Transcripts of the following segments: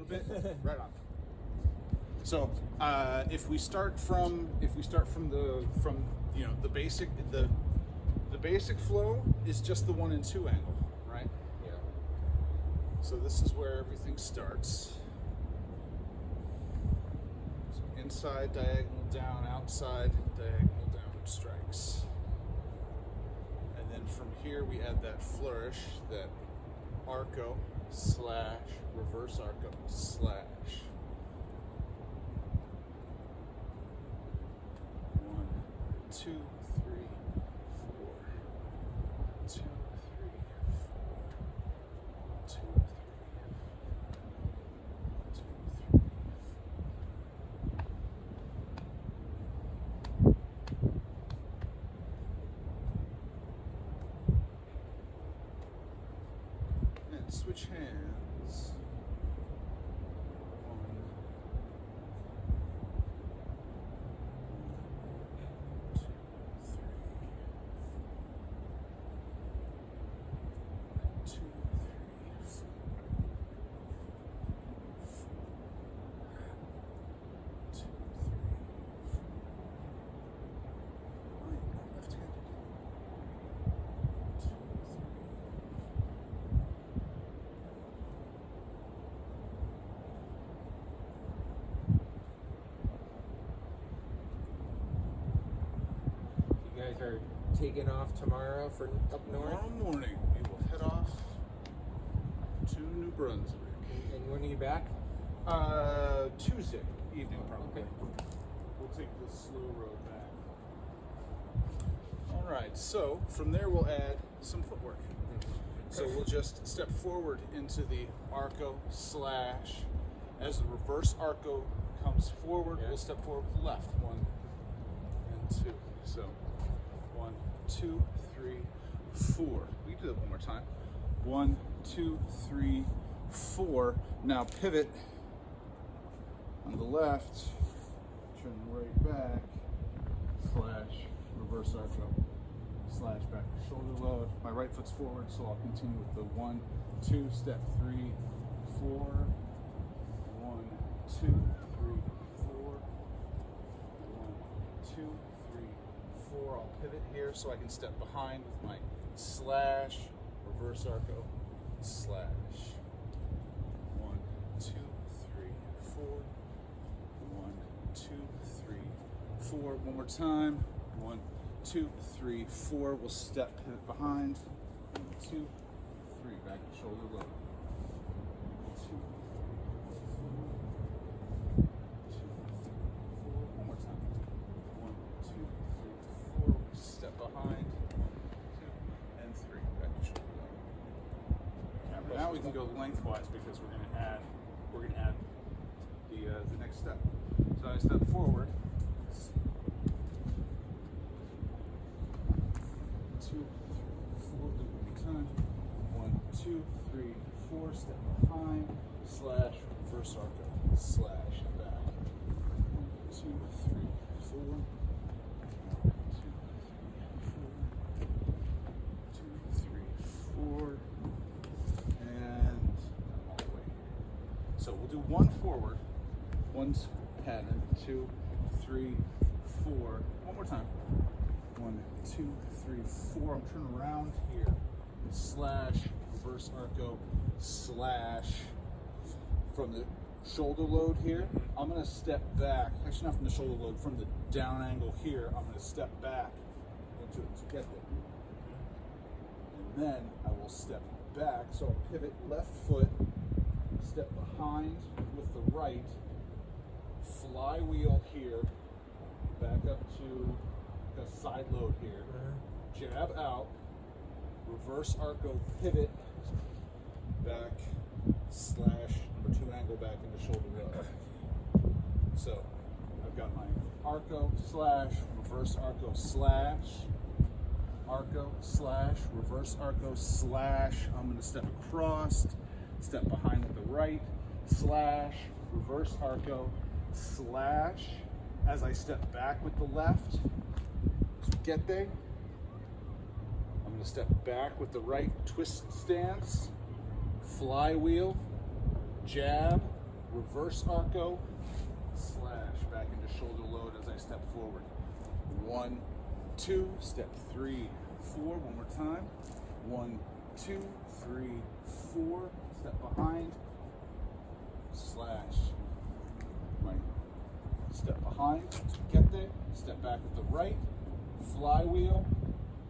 little bit. Right on. So if we start from the basic flow is just the 1 and 2 angle, right? Yeah. So this is where everything starts. So inside, diagonal down, outside, diagonal down strikes. And then from here we add that flourish, that arco slash reverse arco slash. 1, 2, 3, 4. 2, 3, 4. 2, 3, 2, 3. And switch hands. 1, 2, 3, 2, 3, 4, 2, 3, 4. Left-handed. 2, 3. You guys are taking off tomorrow for up north? Tomorrow morning we will head off to New Brunswick. And when are you back? Tuesday evening probably. Okay. We'll take the slow road back. All right, so from there we'll add some footwork. So we'll just step forward into the arco slash. As the reverse arco comes forward, Yeah. we'll step forward to the left. 1 and 2. So 1, 2, 3, 4. We can do that one more time. 1, 2, 3, 4. Now pivot on the left, turn right back, slash reverse arco, slash back shoulder load. My right foot's forward, so I'll continue with the 1, 2, step 3, 4. 1, 2, 3, 4. 1, 2, 3, 4. I'll pivot here so I can step behind with my slash, reverse arco, slash. 1, 2, 3, 4. 1, 2, 3, 4. One more time. 1, 2, 3, 4. We'll step pivot behind. 1, 2, 3. Back and shoulder load. 2, 4. One more time. 1, 2, 3, 4. Step behind. 1, 2, and 3. Back and shoulder load. Now we can go lengthwise because we're gonna add the next step. So I step forward. 2, 3, 4. Do it one more time. 1, 2, 3, 4. Step behind. Slash reverse arco. Slash back. 1, 2, 3, 4. 1, 2, 3, 4. 2, 3, 4. And all the way here. So we'll do 1 forward, 1 pattern, 2, 3, 4. One more time. 1, 2, 3, 4. I'm turning around here. Slash, reverse arco, slash. From the shoulder load here, I'm going to step back. Actually, not from the shoulder load, from the down angle here, I'm going to step back into it to get there. And then I will step back. So I'll pivot left foot, step behind with the right, flywheel here, back up to the side load here, jab out, reverse arco pivot, back, slash, number 2 angle back into shoulder load. So I've got my arco slash, reverse arco slash, arco slash, reverse arco slash. I'm going to step across, step behind with the right, slash, reverse arco, slash. As I step back with the left, to get there, I'm going to step back with the right, twist stance, flywheel, jab, reverse arco, slash back into shoulder load as I step forward. 1, 2, step 3, 4, one more time. 1, 2, 3, 4, step behind, slash, right, step behind, get there, step back with the right, flywheel,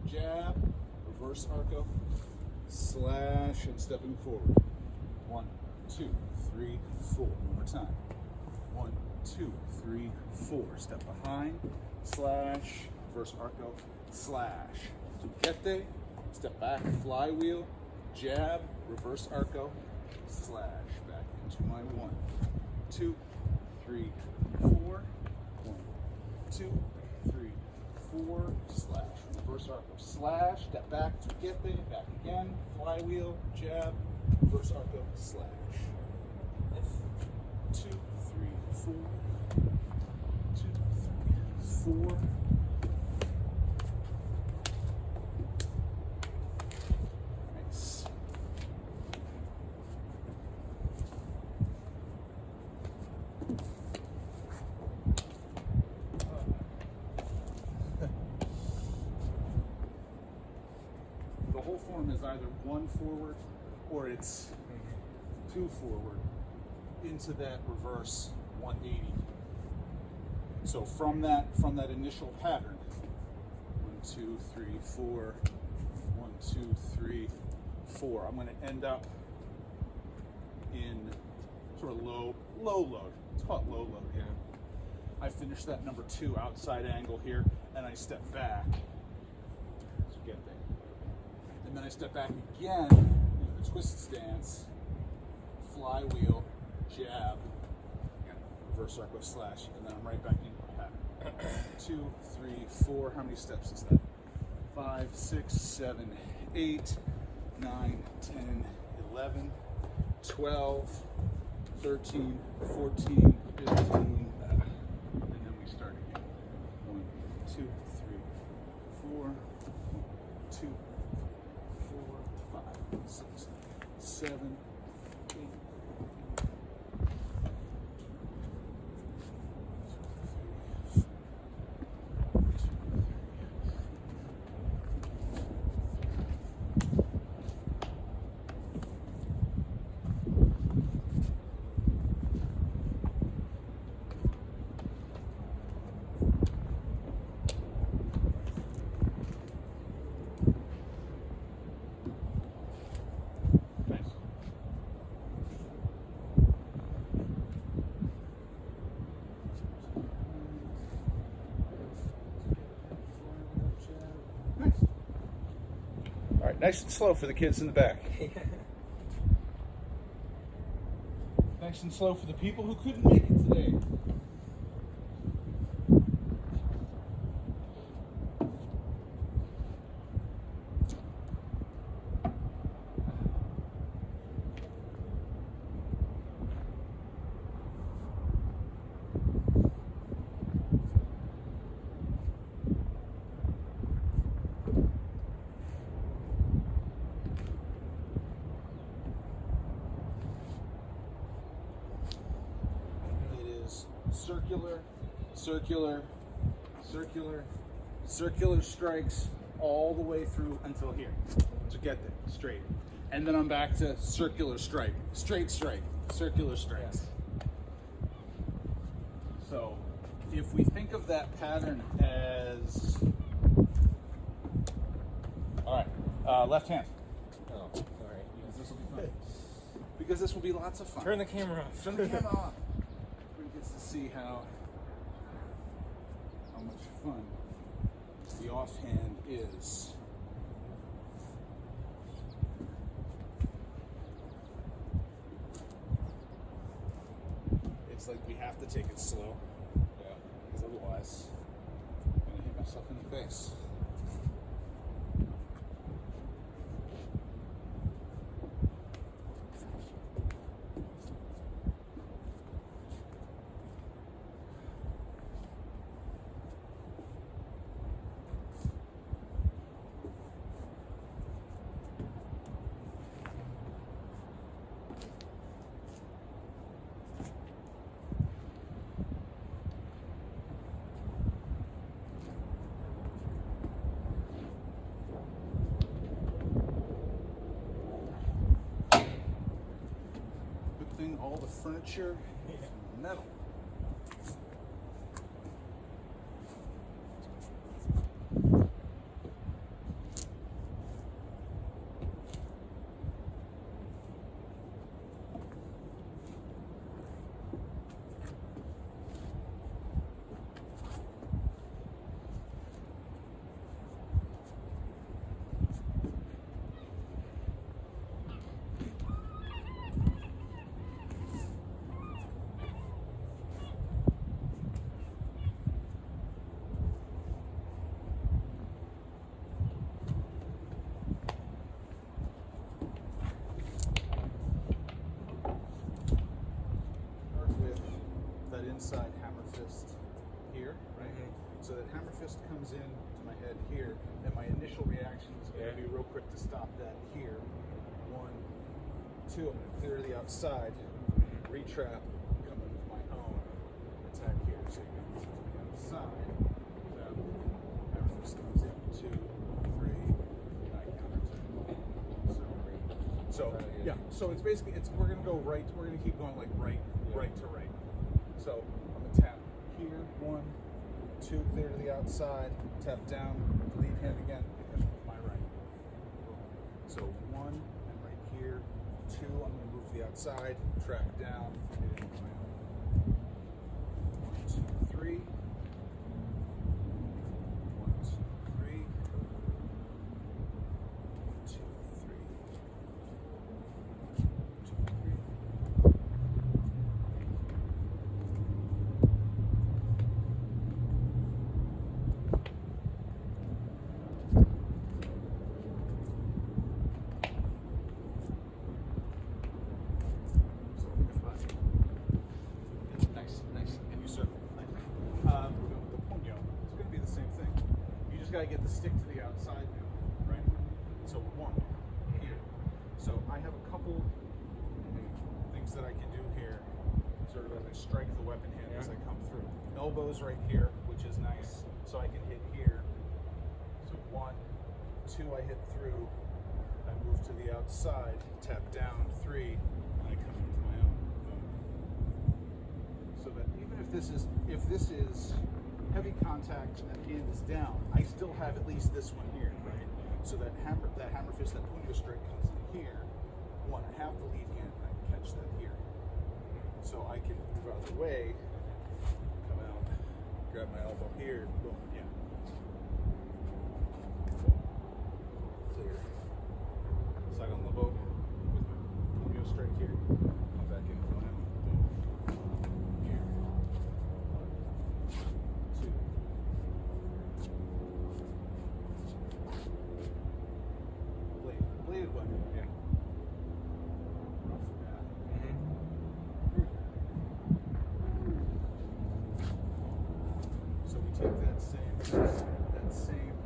jab, reverse arco, slash, and stepping forward. 1, 2, 3, 4, one more time. 1, 2, 3, 4, step behind, slash, reverse arco, slash. To get there, step back, flywheel, jab, reverse arco, slash, back into my 1, 2, 3, 4, 1, 2, 3, 4, slash, reverse arco, slash, step back to get there, back again, flywheel, jab, reverse arco, slash. 2, 3, 4, 2, 3, 4. Nice. The whole form is either 1 forward or it's 2 forward into that reverse 180. So from that initial pattern, 1, 2, 3, 4, 1, 2, 3, 4. I'm going to end up in sort of low load. It's called low load. Yeah. I finish that number 2 outside angle here, and I step back. So get there, and then I step back again into the twist stance, flywheel, jab, reverse arco, slash, and then I'm right back into the pattern. 2, 3, 4. How many steps is that? 5, 6, 7, 8, 9, 10, 11, 12, 13, 14, 15, and then we start again. 1, 2, 3, 4, 1, 2, 4, 5, 6, 7, 8. All right, nice and slow for the kids in the back. Nice and slow for the people who couldn't make it today. Circular, circular, circular, circular strikes all the way through until here. So get there, straight. And then I'm back to circular strike, straight strike, circular strikes. So if we think of that pattern as, all right, left hand. Oh, all right. Because this will be fun. Because this will be lots of fun. Turn the camera off. Turn the camera off. Everybody gets to see how much fun the offhand is. It's like we have to take it slow. Yeah. Because otherwise, I'm going to hit myself in the face. everything, all the furniture, metal. Inside hammer fist here, right? So that hammer fist comes in to my head here, and my initial reaction is going to be real quick to stop that here. 1, 2, I'm going to clear the outside, retrap, come in with my own attack here. So you get to the outside, hammer fist comes in, 2, 3, I counter attack. So yeah, so it's basically, we're going to go right, we're going to keep going like right to right. So I'm going to tap here, 1, 2, clear to the outside, tap down, lead hand again, and move my right. So 1, and right here, 2, I'm going to move to the outside, track down, hit into my own. 1, 2, 3. 1, 2, 3. 1, 2, 3. 1, 2, 3. Get the stick to the outside now, right? So 1 here. So I have a couple things that I can do here, sort of as I strike the weapon hand as I come through. Elbows right here, which is nice, so I can hit here. So 1, 2, I hit through. I move to the outside, tap down, 3, and I come into my own. So that even if this is heavy contact and that hand is down, I still have at least this one here, right? So that hammer fist, that puño strike comes in here. 1, I have the lead hand, and I can catch that here. So I can move out of the way, come out, grab my elbow here, boom, yeah. Clear. Side on the boat with my puño strike here. Come back in with my own. Here. 1, 2. Bladed weapon. Yeah. Rough that. So we take that same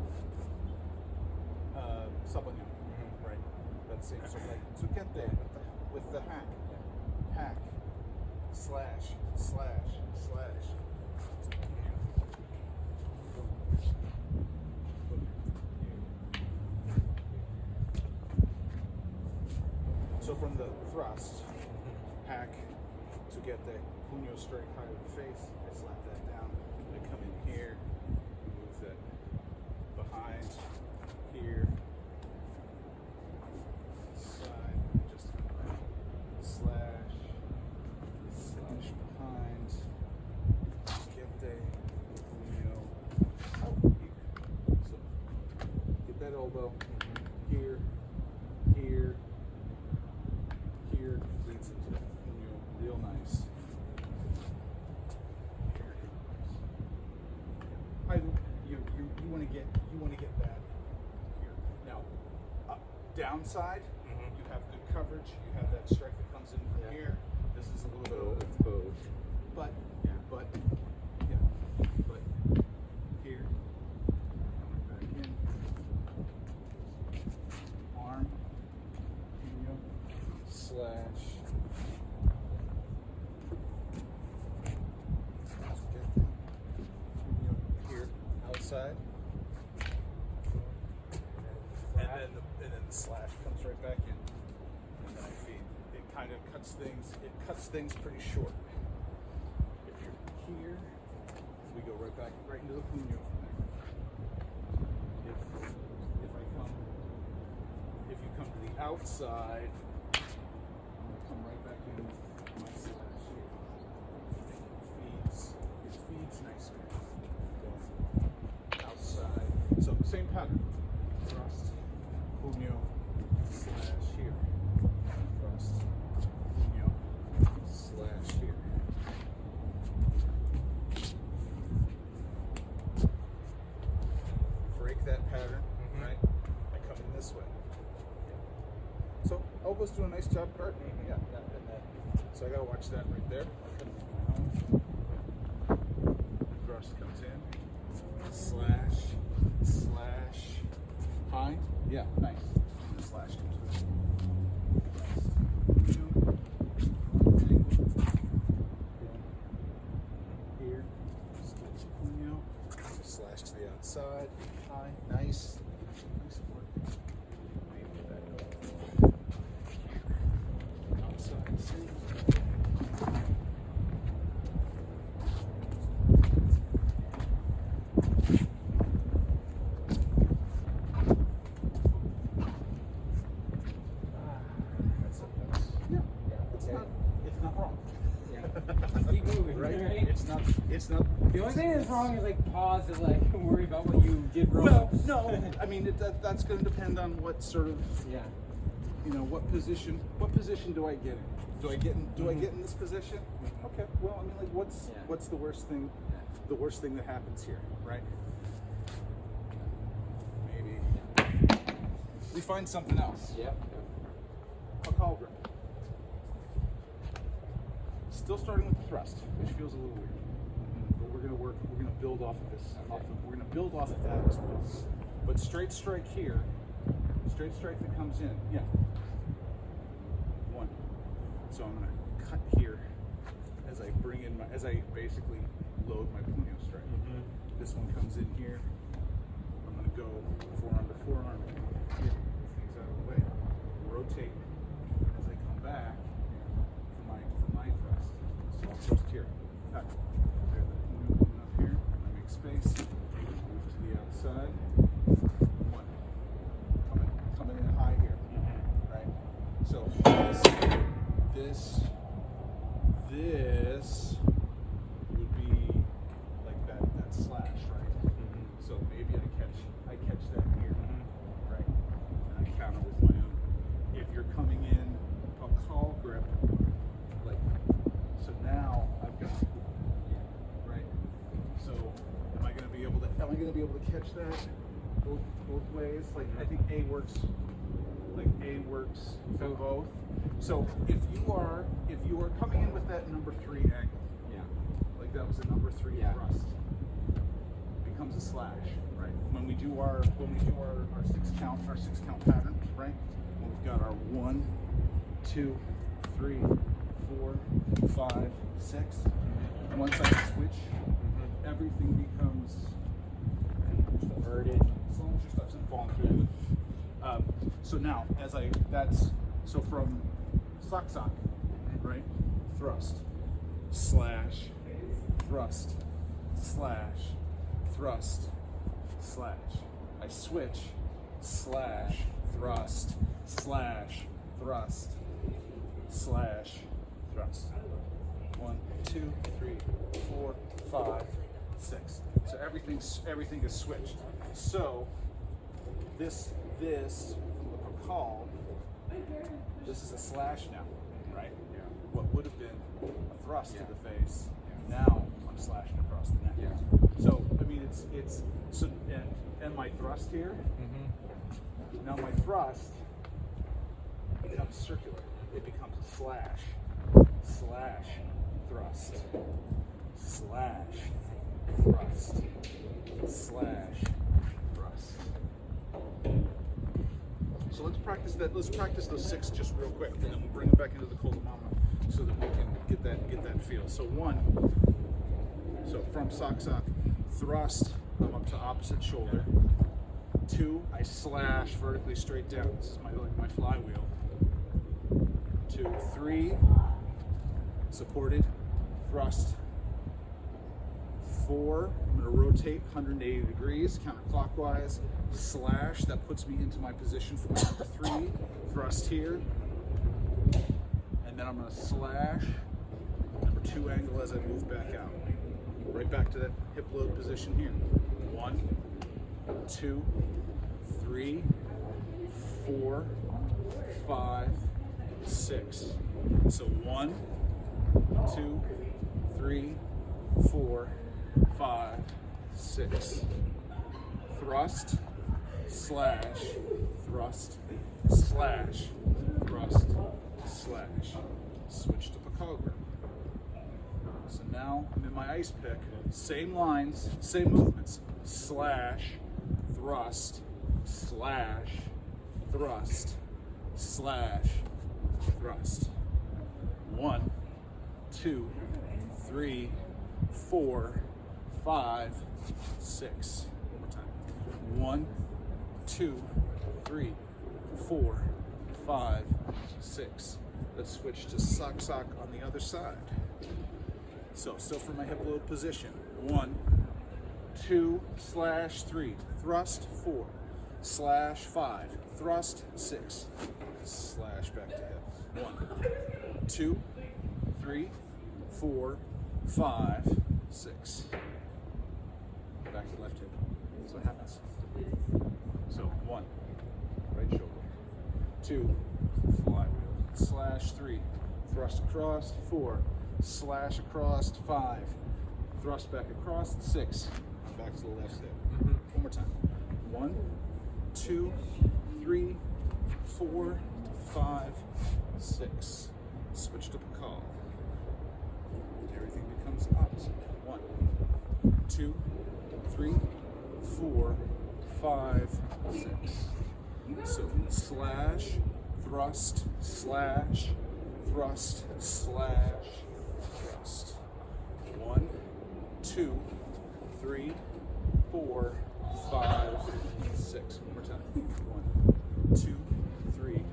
supplement, right? That same so get there with the hack, slash. So from the thrust, hack to get the puño straight high in the face, I slap that down. I come in here, move that behind here, side, just slash behind, get the puño out here. So get that elbow here. Leads into that puño real nice. You want to get that here. Now, downside, you have good coverage. You have that strike that comes in from here. This is a little bit exposed, but here, coming back in, arm, puño, slash. Here, outside. And then the slash comes right back in. And then I feed. It kind of cuts things. It cuts things pretty short. If you're here, we go right back, right into the puño from there. If you come to the outside, I'm gonna come right back in with my slash here. It feeds nicer. Go outside. So same pattern. Thrust, puño, slash here. Thrust, puño, slash here. Break that pattern, right? I come in this way. So elbows do a nice job, Kurt. Yeah, and that. So I gotta watch that right there. Thrust comes in. Slash, slash, high. Yeah, nice. And the slash comes with here. Slash to the outside. High. Nice. Nice work. Outside. It's not wrong. Yeah. Keep moving, Right? right? It's not. The only thing that's wrong is like pause and like worry about what you did wrong. No. I mean, that's going to depend on what sort of, Yeah. you know, what position do I get in? Do I get in this position? Okay. Well, I mean, like, what's the worst thing? The worst thing that happens here, right? Maybe we find something else. Yep. A call grip. Still starting with the thrust, which feels a little weird. But we're gonna build off of this. Okay. We're gonna build off of that as well. But straight strike here, straight strike that comes in, yeah. One. So I'm gonna cut here as I bring in as I basically load my puño strike. This one comes in here. I'm gonna go forearm to forearm. Here, things out of the way. Rotate as I come back for my thrust. So I'll thrust here. Back. There, the puño coming up here. I make space. Move to the outside. One. Coming in high here. Right? So this would be like that slash, right? So maybe I catch that here, right? And I counter with my own. If you're coming in a call grip, like, so now I've got, right? So am I going to be able to catch that both ways? Like, I think A works for both. So if you are coming in with that number 3 angle, like that was a number 3 thrust, it becomes a slash, right? When we do our 6 count pattern, right? When we've got our 1, 2, 3, 4, 5, 6. Once I switch, everything becomes Inverted. as long as your stuff isn't falling through. So now, so from sock, right? Thrust, slash, thrust, slash, thrust, slash. I switch, slash, thrust, slash, thrust, slash, thrust. 1, 2, 3, 4, 5, 6. So everything is switched. So this a call. This is a slash now, right? Yeah. What would have been a thrust to the face, now I'm slashing across the neck. Yeah. So I mean it's so and my thrust here. Now my thrust becomes circular. It becomes a slash, slash, thrust, slash, thrust, slash, thrust. So let's practice that. Let's practice those 6 just real quick, and then we'll bring them back into the Qol de Mama so that we can get that feel. So 1. So from sock, thrust. I'm up to opposite shoulder. 2. I slash vertically straight down. This is my flywheel. 2, 3. supported, thrust, 4, I'm going to rotate 180 degrees, counterclockwise, slash, that puts me into my position for my number 3, thrust here, and then I'm going to slash, number 2 angle as I move back out. Right back to that hip load position here. 1, 2, 3, 4, 5, 6. So 1, 2, 3, 4, 5, 6. Thrust, slash, thrust, slash, thrust, slash. Switch to Qol grip. So now I'm in my ice pick. Same lines, same movements. Slash, thrust, slash, thrust, slash, thrust. 1, 2, 3, 4, 5, 6. One more time. 1, 2, 3, 4, 5, 6. Let's switch to sock on the other side. So still from my hip load position. 1, 2, slash 3, thrust 4, slash 5, thrust 6, slash back to hip. 1, 2, 3, 4, 5, 6. Back to left hip. That's what happens. So 1, right shoulder. 2, flywheel. Slash 3, thrust across 4, slash across 5, thrust back across 6. Back to the left hip. One more time. 1, 2, 3, 4, 5, 6. Switch to Qol. Everything becomes opposite. 1, 2, 3, 4, 5, 6. So slash, thrust, slash, thrust, slash, thrust. 1, 2, 3, 4, 5, 6. One more time. 1, 2, 3,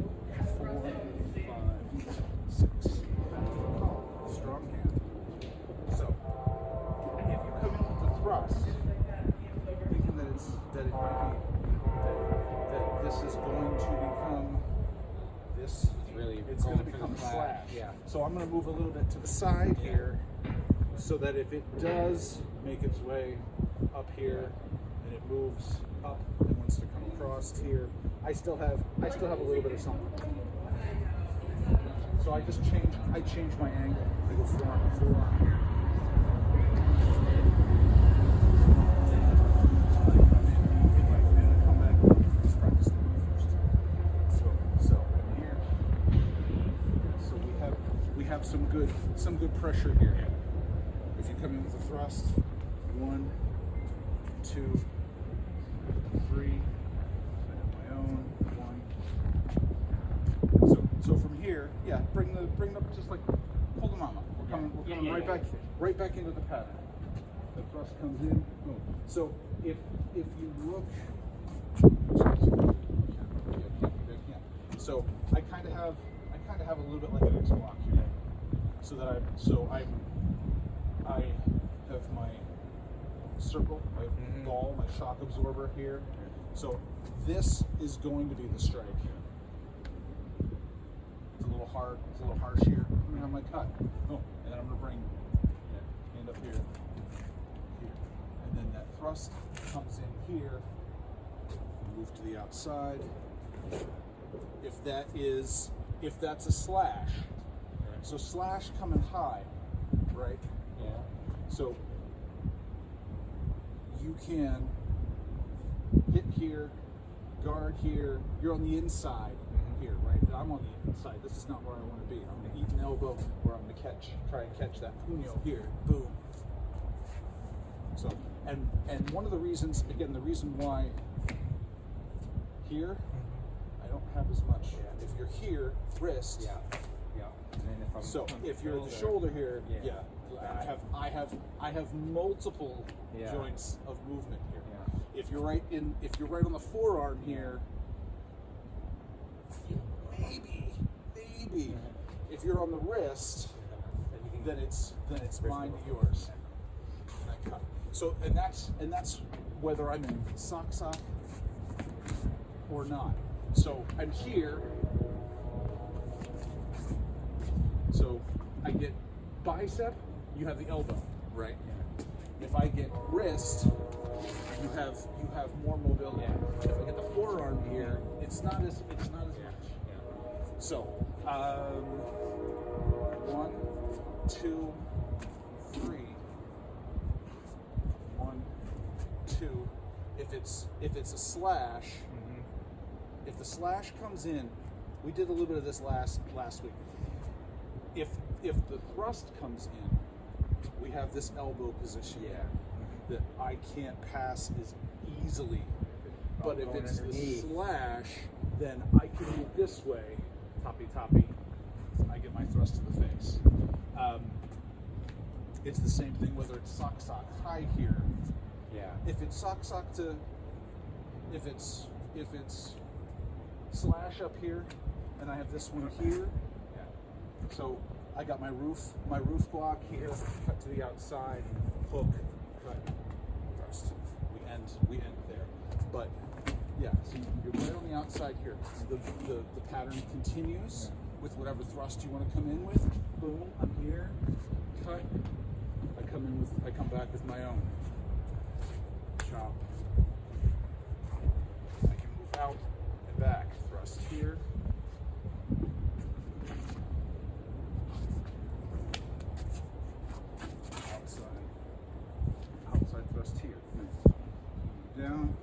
4, 5, 6. Strong hand. So, if you come in with the thrust, thinking that it might be that this is going to become this. It's going to become slash. Yeah. So I'm going to move a little bit to the side here, so that if it does make its way up here and it moves up and wants to come across here, I still have a little bit of something. So I change my angle. I go forearm to forearm here. Come back. Let's practice the move first. So I'm here. So we have some good pressure here. If you come in with a thrust, 1, 2, 3, I have my own 1. So from here, yeah, bring up just like Qol de Mama. We're coming right back into the pattern. The thrust comes in. Boom. So if you look, so I kind of have a little bit like an X block here. I have my circle, my ball, my shock absorber here. So this is going to be the strike. It's a little hard. It's a little harsh here. I'm gonna have my cut. Oh, and then I'm gonna bring hand up here, and then that thrust comes in here. Move to the outside. If that's a slash, so slash coming high, right? Yeah. So you can hit here, guard here. You're on the inside here, right? And I'm on the inside. This is not where I want to be. I'm going to eat an elbow where I'm going to try and catch that puño here. Boom. So, and one of the reasons, again, the reason why here, I don't have as much. If you're here, wrist. Yeah. And then If you're at the shoulder here, I have multiple joints of movement here. Yeah. If you're right on the forearm here, maybe. If you're on the wrist, then it's mine to yours. And I cut. So and that's whether I'm in sock or not. So I'm here. So I get bicep, you have the elbow, right? Yeah. If I get wrist, you have more mobility. Yeah. If I get the forearm here, it's not as much. Yeah. So 1, 2, 3. 1, 2. If it's a slash, if the slash comes in, we did a little bit of this last week. If the thrust comes in, we have this elbow position that I can't pass as easily. But if it's the slash, then I can move this way, toppy. I get my thrust to the face. It's the same thing whether it's sock high here. Yeah. If it's sock to, if it's slash up here, and I have this one here. Yeah. So I got my roof block here, cut to the outside, hook, cut, thrust. We end there. But yeah, so you're right on the outside here. The pattern continues with whatever thrust you want to come in with. Boom, I'm here, cut. I come back with my own. Chop. I can move out and back. Thrust here. Outside thrust here. Down.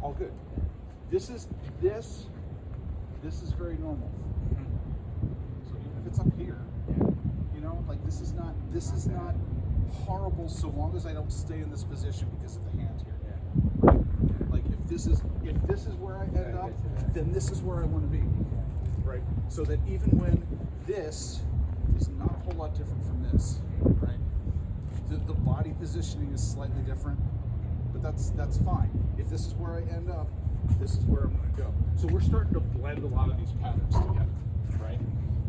All good. This is very normal. So even if it's up here, you know, like this is not horrible so long as I don't stay in this position because of the hand here. Right? Like if this is where I end up, then this is where I want to be. Right? So that even when this is not a whole lot different from this, right? The body positioning is slightly different, but that's fine. If this is where I end up, this is where I'm going to go. So we're starting to blend a lot of these patterns together, right?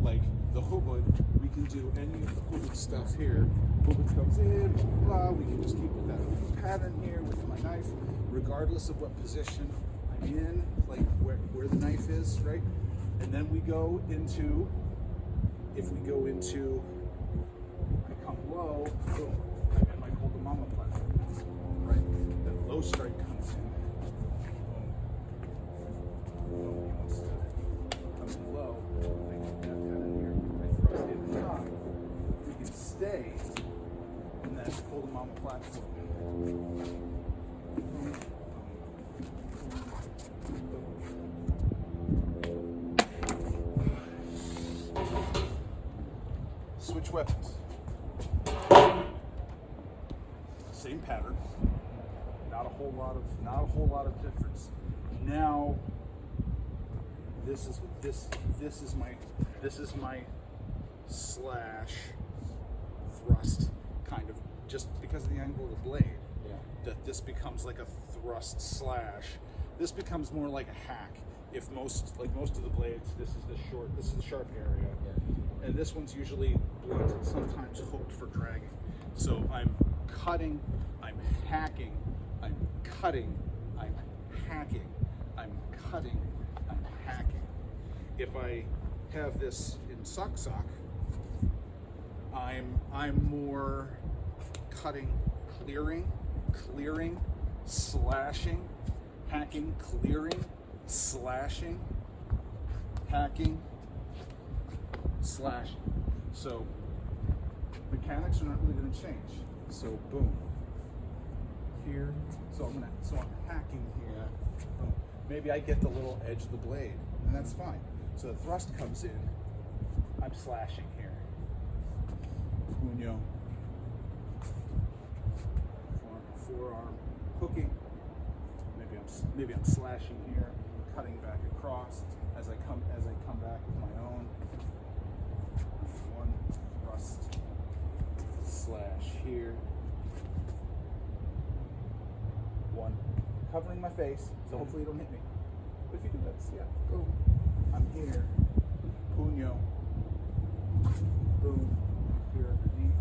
Like the hubud, we can do any of the hubud stuff here. Hubud comes in, blah, blah, we can just keep with that pattern here with my knife, regardless of what position I'm in, like where the knife is, right? And then we go into, if we go into, I come low, boom, I'm in my Qol de Mama platform, right? That low strike comes in. Coming low, I get that pattern here. I thrust in the top. We can stay in that Qol de Mama platform. Switch weapons. Same pattern. Not a whole lot of difference. Now this is my slash thrust kind of, just because of the angle of the blade. Yeah. That this becomes like a thrust slash. This becomes more like a hack. If most of the blades, this is the sharp area. Yeah. And this one's usually blunt and sometimes hooked for dragging. So I'm cutting, I'm hacking, I'm cutting, I'm hacking, I'm cutting, I'm hacking. If I have this in sock, I'm more cutting, clearing, slashing, hacking, clearing, slashing, hacking, slashing. So mechanics are not really going to change. So boom, here. So I'm hacking here. Boom. Maybe I get the little edge of the blade, and that's fine. So the thrust comes in. I'm slashing here. Puño. Forearm hooking. Maybe I'm slashing here, cutting back across as I come back with my own. One thrust slash here. One covering my face, so hopefully you don't hit me. But if you do, that's, yeah. Boom. I'm here. Puño. Boom. Here underneath.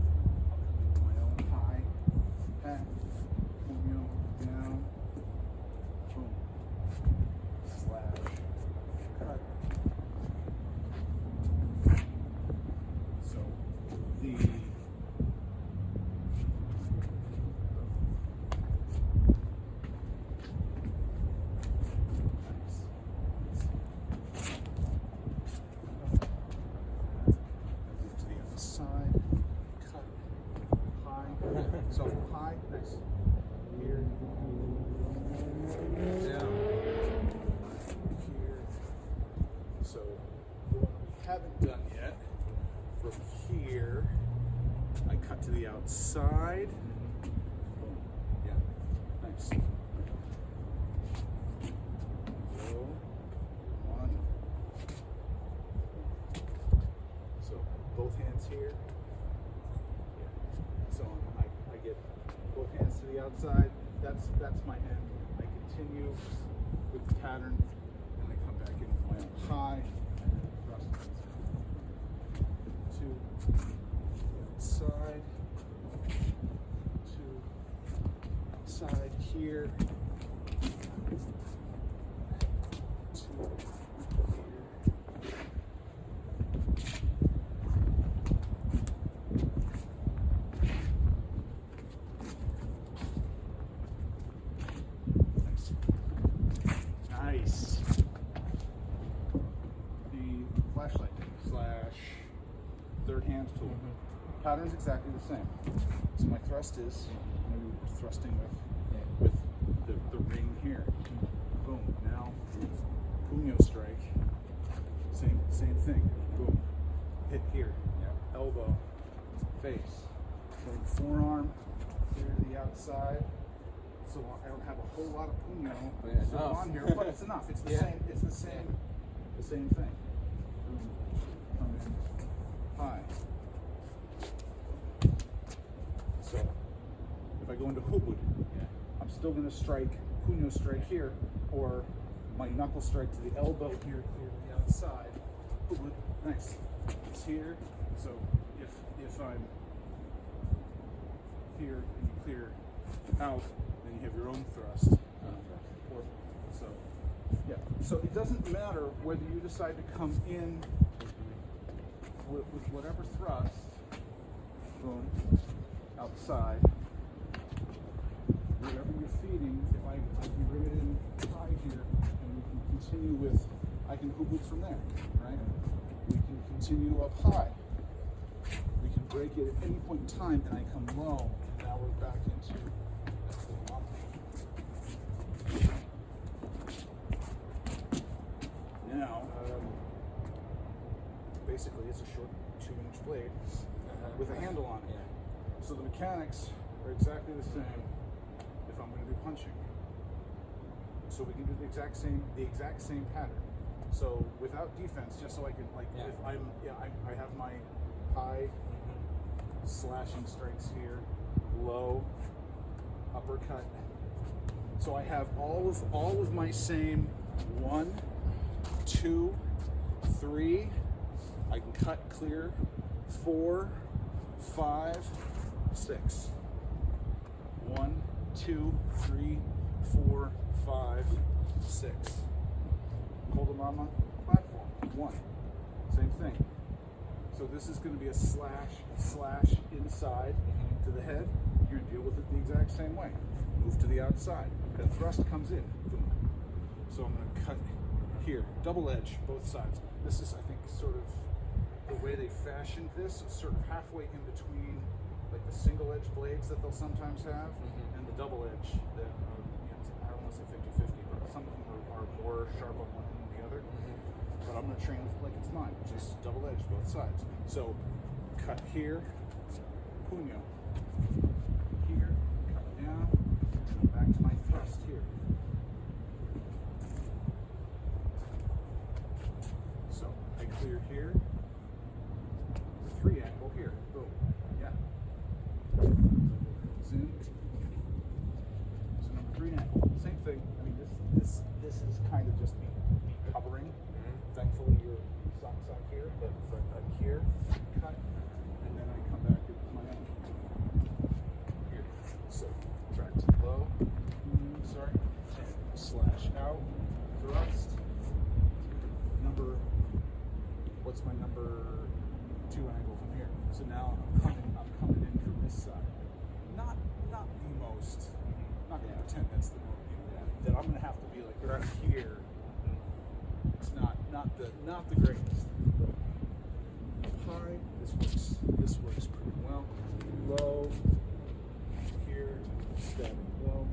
My own high. Pat. Puño. Down. Boom. Slash. Cut. So the so high, nice. Here. Down. Here. So the one we haven't done yet, from here, I cut to the outside. Boom. Yeah. Nice. Low. One. So both hands here. So I get both hands to the outside. That's my end. I continue with the pattern, and I come back in with my own high, and then thrust to outside, to outside here, to here. Nice. The flashlight slash third hand tool. Pattern's exactly the same. So my thrust is maybe we're thrusting with the ring here. Boom. Now puño strike. Same thing. Boom. Hit here. Elbow. Face. Bring forearm here to the outside. So I don't have a whole lot of puño on here, but it's enough. It's the same. It's the same thing. Come in high. So if I go into hubud, I'm still going to strike puño strike here, or my knuckle strike to the elbow here, clear to the outside. Hubud, nice. It's here. So if I'm here and you clear out, then you have your own thrust. So, yeah. So it doesn't matter whether you decide to come in with whatever thrust, boom, outside, whatever you're feeding. If I can bring it in high here, and we can continue with, I can hubud from there, right? We can continue up high. We can break it at any point in time, and I come low. Now we're back into. Now, basically it's a short 2-inch blade with a handle on it. So the mechanics are exactly the same if I'm going to do punching. So we can do the exact same pattern. So without defense, just so I can if I have my high slashing strikes here, low uppercut. So I have all of my same 1, 2, 3. I can cut clear 4, 5, 6. 1, 2, 3, 4, 5, 6. Qol de Mama platform 1. Same thing. So this is going to be a slash inside to the head. You're going to deal with it the exact same way. Move to the outside. Then thrust comes in. Boom. So I'm going to cut here. Double edge, both sides. This is, I think, sort of the way they fashioned this. It's sort of halfway in between like the single edge blades that they'll sometimes have and the double edge that are, I don't want to say 50-50, but some of them are more sharp on one than the other. But I'm going to train it like it's mine, just double edge both sides. So cut here, puño. Here, cut down, and back to my thrust here. So I clear here, the 3 angle here, boom, yeah. Zoom. So number 3 angle, same thing. this is kind of just me covering. Thankfully, your socks on here, but I'm here, cut, and then I come back with my own. Here, so track to low, sorry, slash out, thrust. What's my number 2 angle from here? So now I'm coming in from this side. Not the most. I'm not gonna pretend that's the most. That I'm gonna have to be like right here. It's not the greatest. High. This works pretty well. Low. Here. Static low.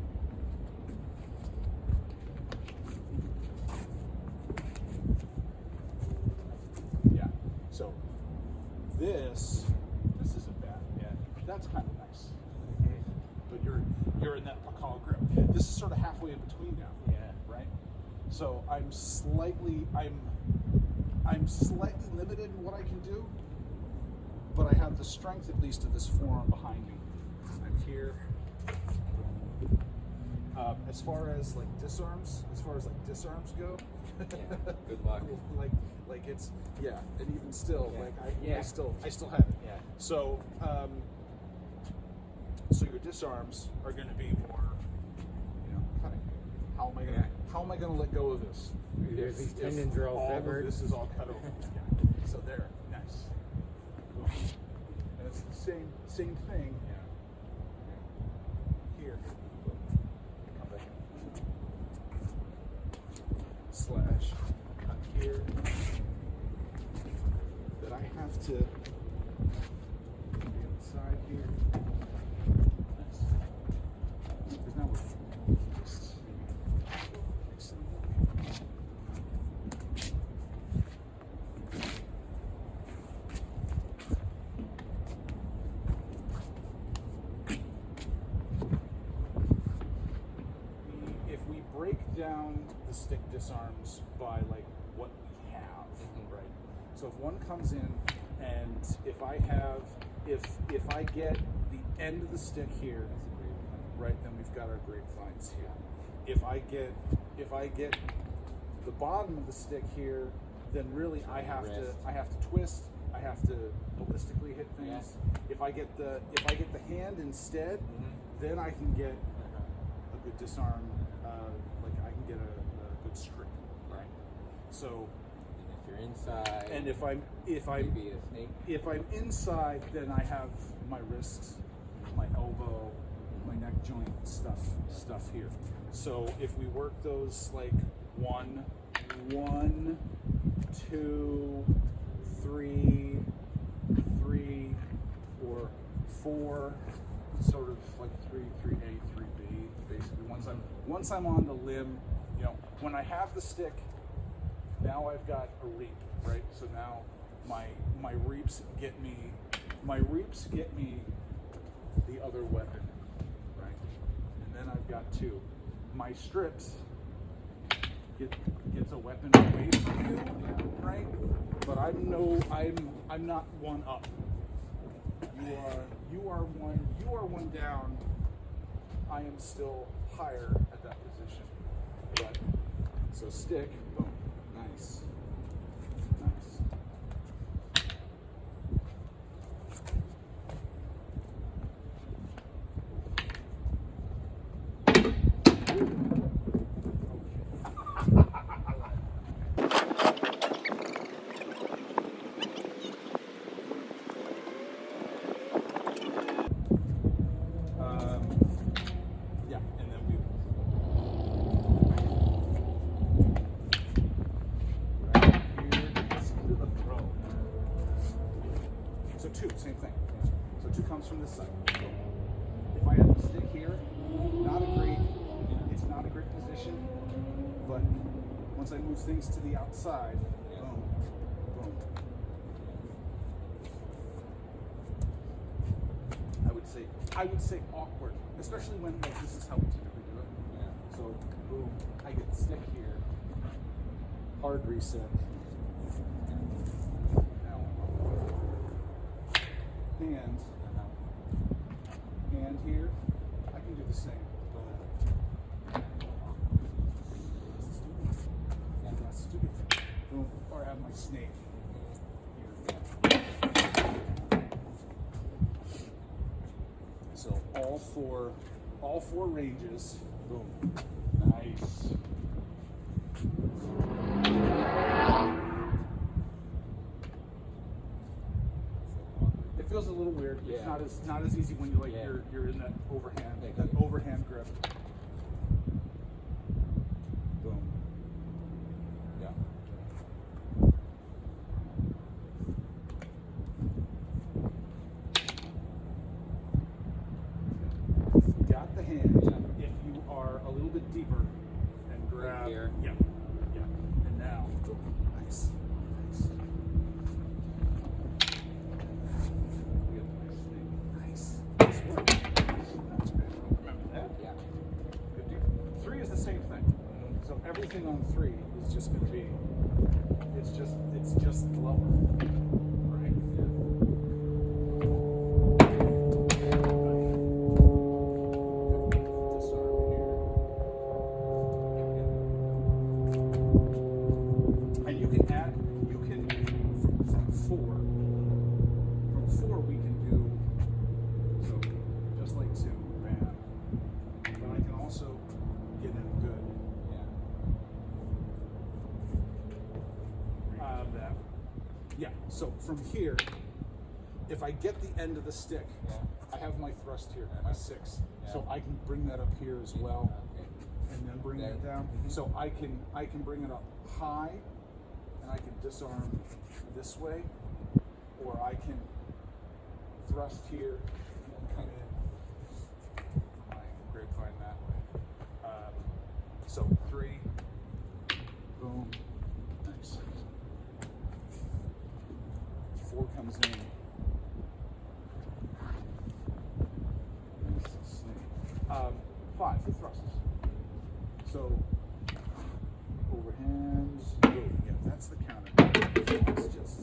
So this isn't bad. Yeah, that's kind of nice. But you're in that Qol grip. This is sort of halfway in between now. Yeah. Right. So I'm slightly limited in what I can do, but I have the strength at least of this forearm behind me. I'm here. As far as disarms go. Yeah. Good luck. Like it's and even still, Yeah. I still have it. Yeah. So so your disarms are going to be more, cutting. How am I going to let go of this? If these tendons are all severed. This is all cut over. So there, nice. And it's the same thing. Here. Slash cut here. That I have to be inside here. Nice. Because now we're just fixing if we break down the stick disarms by what we have, right? So if one comes in and if I get the end of the stick here, right, then we've got our grapevines here. If I get the bottom of the stick here, then really I have to twist. I have to ballistically hit things. If I get the hand instead, then I can get a good disarm. I can get a good strip, right? So. If you're inside, And if I'm maybe a snake. If I'm inside, then I have my wrist, my elbow, my neck joint stuff here. So if we work those 1, 2, 3, or 4, sort of 3A, 3B, basically. Once I'm on the limb, when I have the stick, now I've got a reap, right? So now my reaps get me the other weapon, right? And then I've got 2. My strips gets a weapon away from you, right? But I'm not one up. You are one down. I am still higher at that position. But so stick, boom. Nice. And then we So 2, same thing. So 2 comes from this side. If I have the stick here, it's not a great position, but once I move things to the outside, boom, boom. I would say awkward, especially when this is how we typically do it. Yeah. So boom, I get the stick here. Hard reset. And here, I can do the same. have my snake here. So all four ranges. Boom. Nice. It feels a little weird. Yeah. It's not as easy when you're in that overhand grip. Boom. Yeah. Got the hand. Yeah. If you are a little bit deeper and grab here. Yeah. Yeah. And now nice. Nice. Nice. Nice work. That's great. Remember that? Yeah. Good deal. 3 is the same thing. So everything on 3 is just going to be, it's just lower, right? Disarm here. And you can add, from 4 we can do, so just like 2, bam. But I can also get in good. That. Yeah, so from here, if I get the end of the stick, I have my thrust here, my 6. So I can bring that up here as well, and then bring it down. So I can bring it up high, and I can disarm this way, or I can thrust here and then come in my grapevine that way. So 3, boom, nice. 4 comes in. Nice snake. 5, the thrusts. So overhands. Boom. Yeah, that's the counter. That's just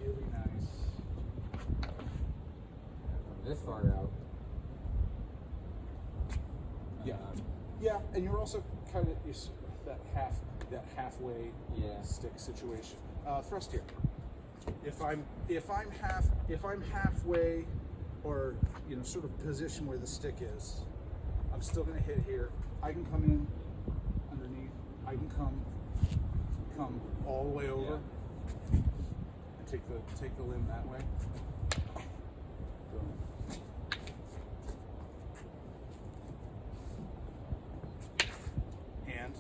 really nice. This far out. Yeah. Yeah, and you're also kind of that halfway stick situation. Thrust here. If I'm halfway, or sort of position where the stick is, I'm still going to hit here. I can come in underneath. I can come all the way over and take the limb that way. Boom. And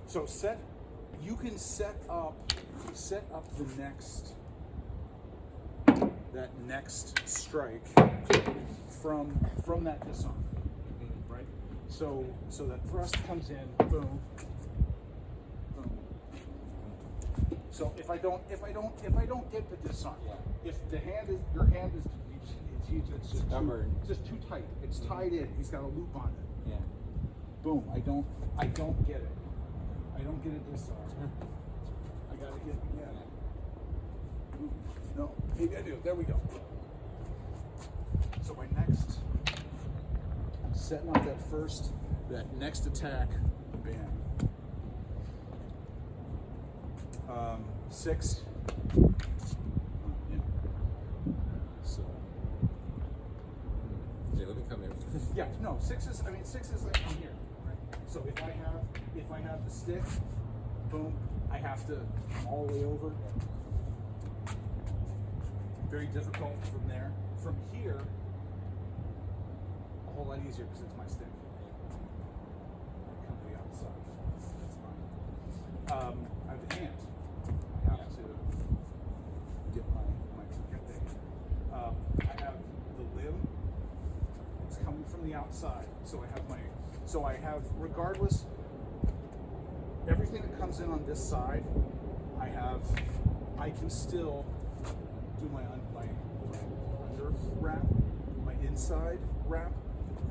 so you can set up that next strike from that disarm, right? So that thrust comes in, boom, boom. So if I don't get the disarm, if your hand is it's just Stubborn. just too tight. It's tied in. He's got a loop on it. Yeah. Boom. I don't get it. I don't get a disarm. I gotta get it again. No, maybe I do. There we go. So my next, I'm setting up that next attack. Bam. 6. Yeah. So. Yeah, let me come in. Yeah, no, 6 is like from here, right? So if I have the stick, boom, I have to come all the way over. Very difficult from there. From here, a whole lot easier because it's my stick. I come to the outside. That's fine. I have the hand. I have to get I have the limb. It's coming from the outside. So I have regardless, everything that comes in on this side, I can still do my under wrap, my inside wrap.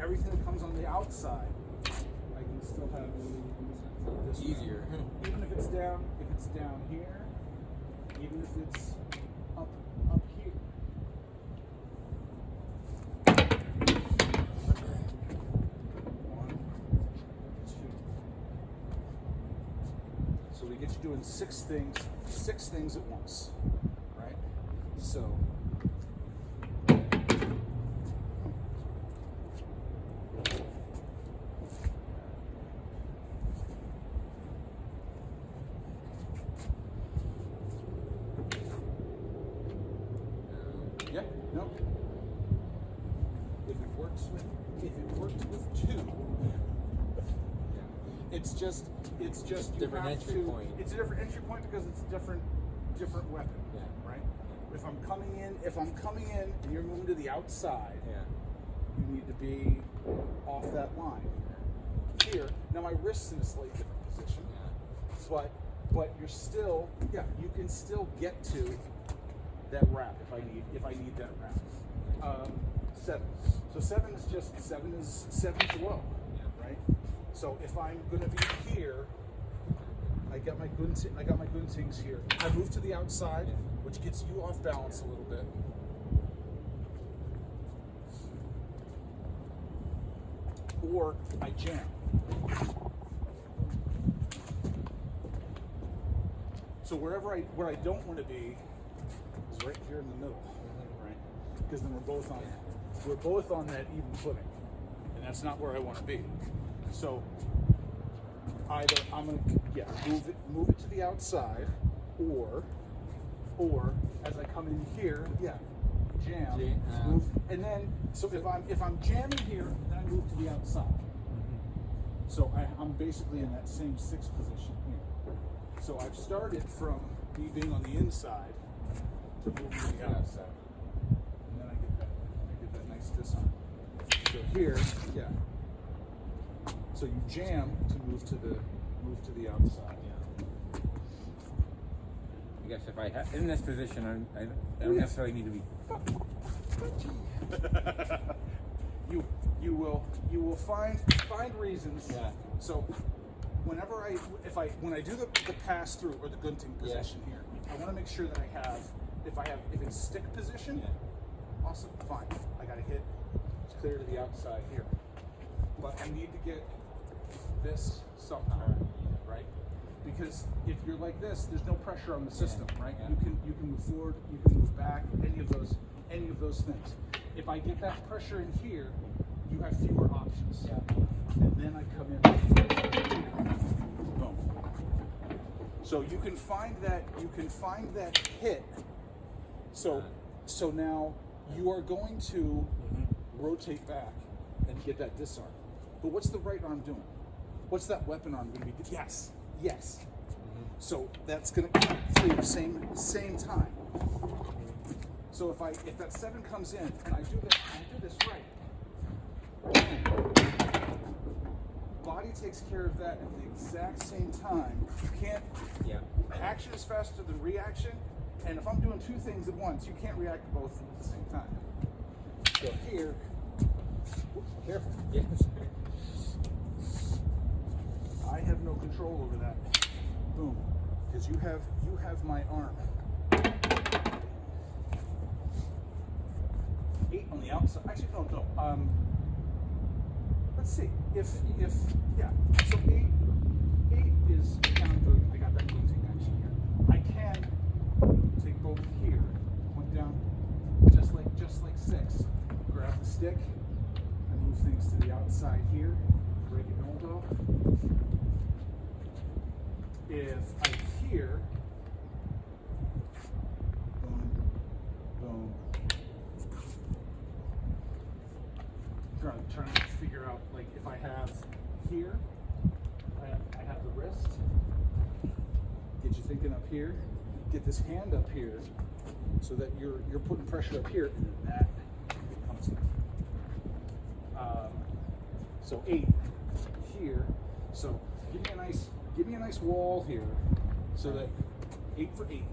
Everything that comes on the outside, I can still have this Easier. even if it's down here, even if it's up here. One, two, you're doing six things at once, right? So. Yeah, no. If it works with two, it's just Different entry point. It's a different entry point because it's a different weapon, right? If I'm coming in and you're moving to the outside, you need to be off that line. Here, now my wrist's in a slightly different position, but you're still, you can still get to that wrap if I need that wrap. 7. So 7 is low, right? So if I'm gonna be here, I got my guntings here. I move to the outside, which gets you off balance a little bit. Or I jam. So where I don't want to be is right here in the middle, right? Because then we're both on that even footing, and that's not where I want to be. So either I'm gonna move it to the outside, or as I come in here, jam, move, and then so if I'm jamming here, then I move to the outside. So I'm basically in that same 6th position here. So I've started from me being on the inside to moving to the outside, and then I get that nice disarm. So here, so you jam to move to the outside. I guess if I in this position, I don't necessarily need to be. You will find reasons. So when I do the pass through or the gunting position here, I want to make sure that if it's stick position, awesome, fine. I got to hit. It's clear to the outside here, but I need to get this somehow, right? Because if you're like this, there's no pressure on the system, right? You can move forward, you can move back, any of those things. If I get that pressure in here, you have fewer options. And then I come in. Boom. So you can find that hit. So now you are going to rotate back and get that disarm. But what's the right arm doing? What's that weapon arm going to be? Yes. So that's going to come through same time. So if that 7 comes in and I do this right, body takes care of that at the exact same time. You can't. Action is faster than reaction, and if I'm doing 2 things at once, you can't react to both at the same time. So here, careful. I have no control over that. Boom, because you have my arm. 8 on the outside. Actually, no. Let's see. So 8 is counting. I got that gunting action here. I can take both here, point down, just like 6. Grab the stick and move things to the outside here. Break it elbow. If I hear, boom. Trying to figure out, like, if I have here, I have the wrist. Get you thinking up here. Get this hand up here, so that you're putting pressure up here, and then that comes in. So 8 here. So give me a nice wall here, so that 8 for 8.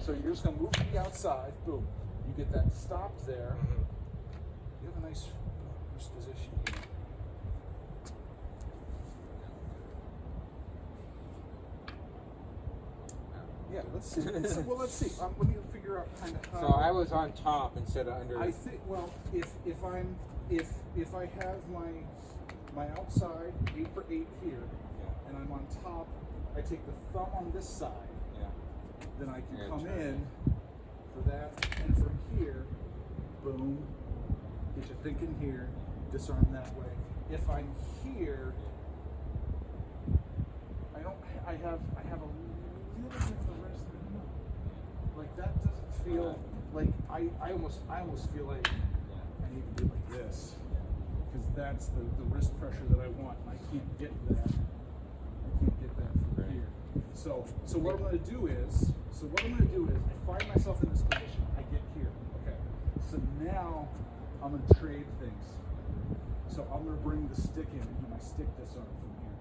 So you're just gonna move to the outside. Boom. You get that stop there. You have a nice wrist position here. Let's see. Let's see. Let me figure out kind of how. So I was on top instead of under. I think. Well, if I have my outside 8 for 8 here, and I'm on top, I take the thumb on this side, then I can come in for that, and from here, boom, get you thinking here, disarm that way. If I'm here, I have a little bit of the wrist. Like that doesn't feel like I almost feel like I need to do like this, because that's the wrist pressure that I want, and I can't get that. I can't get that from here. So what I'm going to do is, I find myself in this position. I get here. Okay. So now I'm going to trade things. So I'm going to bring the stick in and do my stick disarm from here.